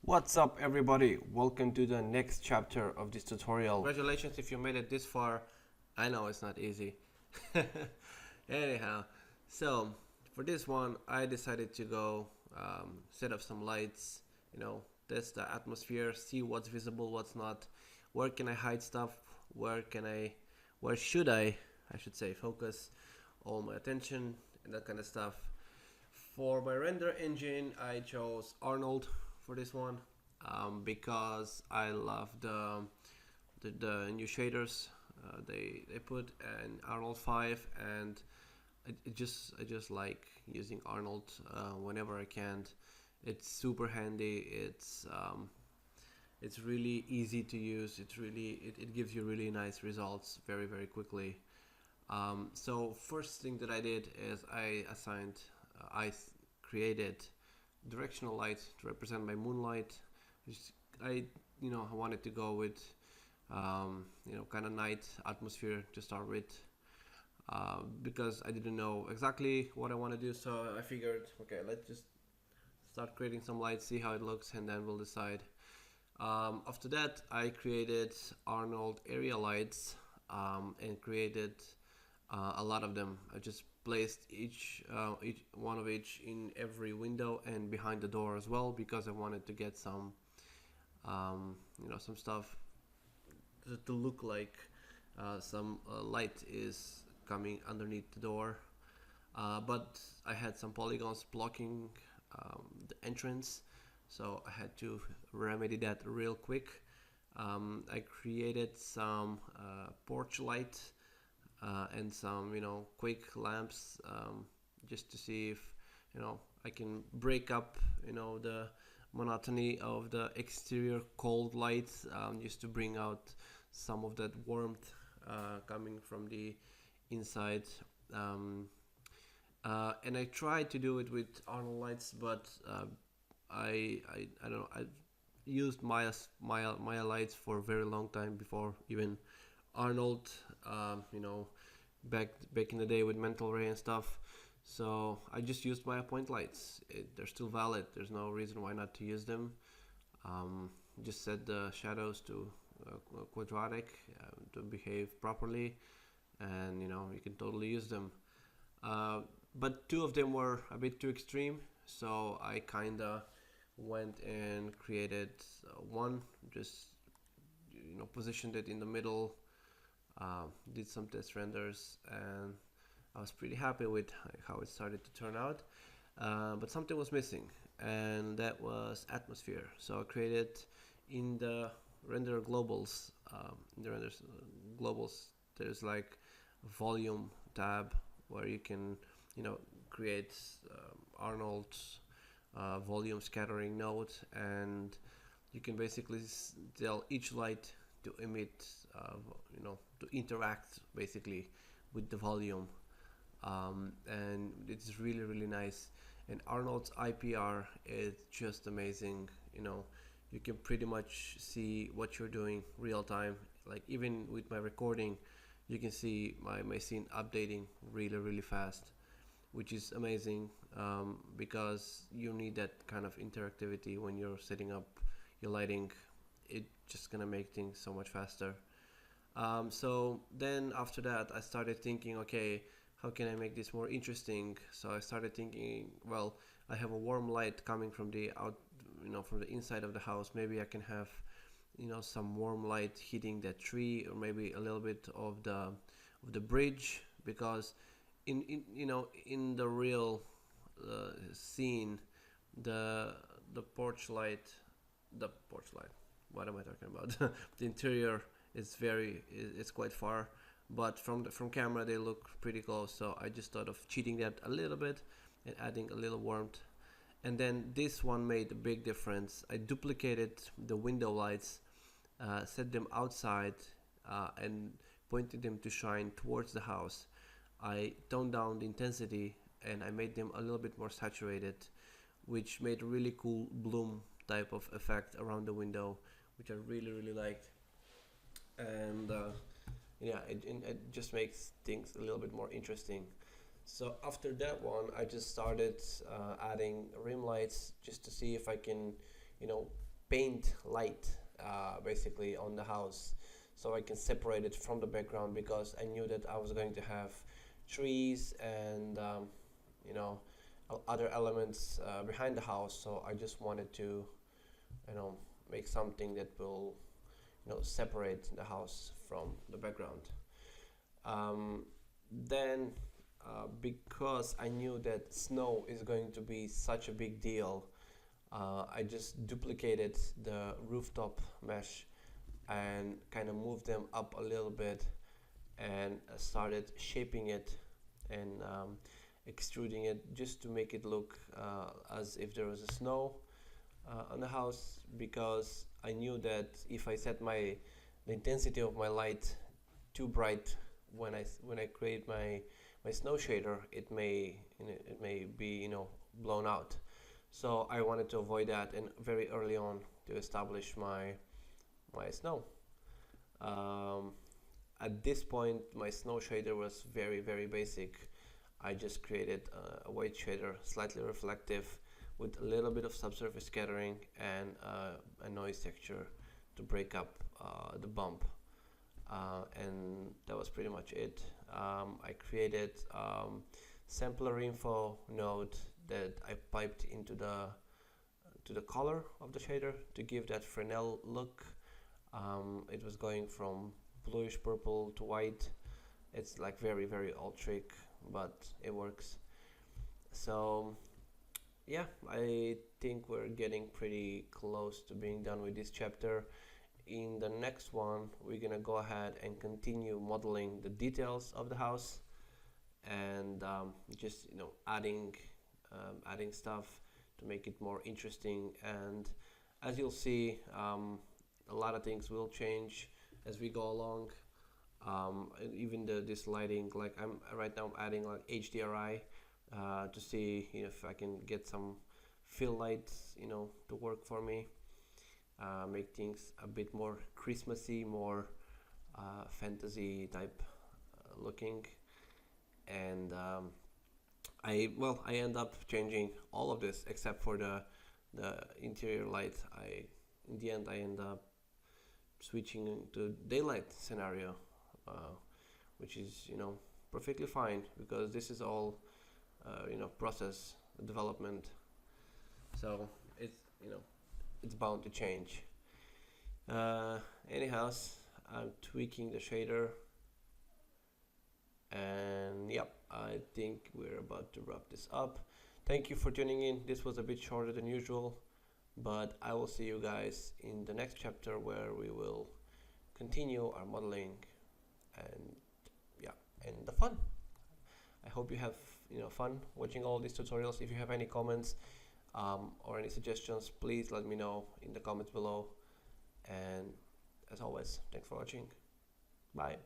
What's up everybody? Welcome to the next chapter of this tutorial. Congratulations if you made it this far. I know it's not easy. Anyhow, so for this one I decided to go set up some lights, test the atmosphere, see what's visible, what's not, where can I hide stuff, where should I should say focus all my attention and that kind of stuff. For my render engine I chose Arnold for this one because I love the new shaders they put in Arnold 5, and I just like using Arnold whenever I can. It's super handy. It's really easy to use. It gives you really nice results very quickly. So first thing that I did is I created directional light to represent my moonlight, which I wanted to go with kind of night atmosphere to start with, because I didn't know exactly what I want to do. So I figured, okay, let's just start creating some lights, see how it looks, and then we'll decide. After that, I created Arnold area lights and created a lot of them. I just placed each one of each in every window and behind the door as well, because I wanted to get some some stuff to look like some light is coming underneath the door. But I had some polygons blocking the entrance, so I had to remedy that real quick. I created some porch light and some quick lamps, just to see if I can break up the monotony of the exterior cold lights, just to bring out some of that warmth coming from the inside. And I tried to do it with Arnold lights, but I don't know, I used Maya lights for a very long time before even Arnold, back in the day with mental ray and stuff. So I just used Maya point lights. They're still valid. There's no reason why not to use them. Just set the shadows to quadratic to behave properly, and you can totally use them. But two of them were a bit too extreme, so I kinda went and created one, just positioned it in the middle, did some test renders, and I was pretty happy with how it started to turn out. But something was missing, and that was atmosphere. So I created in the render globals. In the render globals, there's like a volume tab where you can create Arnold's volume scattering node, and you can basically tell each light to emit, to interact basically with the volume, and it's really nice. And Arnold's IPR is just amazing. You can pretty much see what you're doing real time. Like even with my recording, you can see my scene updating really fast, which is amazing, because you need that kind of interactivity when you're setting up your lighting. It's just gonna make things so much faster. So then after that I started thinking, okay, how can I make this more interesting? So I started thinking, well, I have a warm light coming from the from the inside of the house. Maybe I can have some warm light hitting that tree, or maybe a little bit of the bridge, because in the real scene, the porch light, what am I talking about? The interior it's quite far, but from camera they look pretty close. So I just thought of cheating that a little bit and adding a little warmth. And then this one made a big difference. I duplicated the window lights, set them outside, and pointed them to shine towards the house. I toned down the intensity and I made them a little bit more saturated, which made a really cool bloom type of effect around the window, which I really liked. And yeah, it just makes things a little bit more interesting. So after that one, I just started adding rim lights, just to see if I can, paint light basically on the house, so I can separate it from the background, because I knew that I was going to have trees and you know other elements behind the house. So I just wanted to make something that will separate the house from the background. um, then because I knew that snow is going to be such a big deal, I just duplicated the rooftop mesh and kind of moved them up a little bit, and started shaping it and extruding it just to make it look as if there was a snow on the house, because I knew that if I set the intensity of my light too bright when I create my snow shader, it may be blown out. So I wanted to avoid that, and very early on to establish my snow. Um, at this point, my snow shader was very, very basic. I just created a white shader, slightly reflective, with a little bit of subsurface scattering and a noise texture to break up the bump. And that was pretty much it. I created sampler info node that I piped into the color of the shader to give that Fresnel look. It was going from bluish purple to white. It's like very, very old trick, but it works. So yeah, I think we're getting pretty close to being done with this chapter. In the next one, we're gonna go ahead and continue modeling the details of the house, and just adding stuff to make it more interesting. And as you'll see, a lot of things will change as we go along. And even this lighting, like I'm right now adding like HDRI to see if I can get some fill lights to work for me, make things a bit more Christmassy, more fantasy type looking. And I end up changing all of this except for the interior light. In the end I end up switching to daylight scenario, which is perfectly fine, because this is all process development, so it's bound to change. Anyhow, I'm tweaking the shader, and yep, I think we're about to wrap this up. Thank you for tuning in. This was a bit shorter than usual, but I will see you guys in the next chapter, where we will continue our modeling and the fun. I hope you have fun watching all these tutorials. If you have any comments or any suggestions, please let me know in the comments below. And as always, thanks for watching. Bye.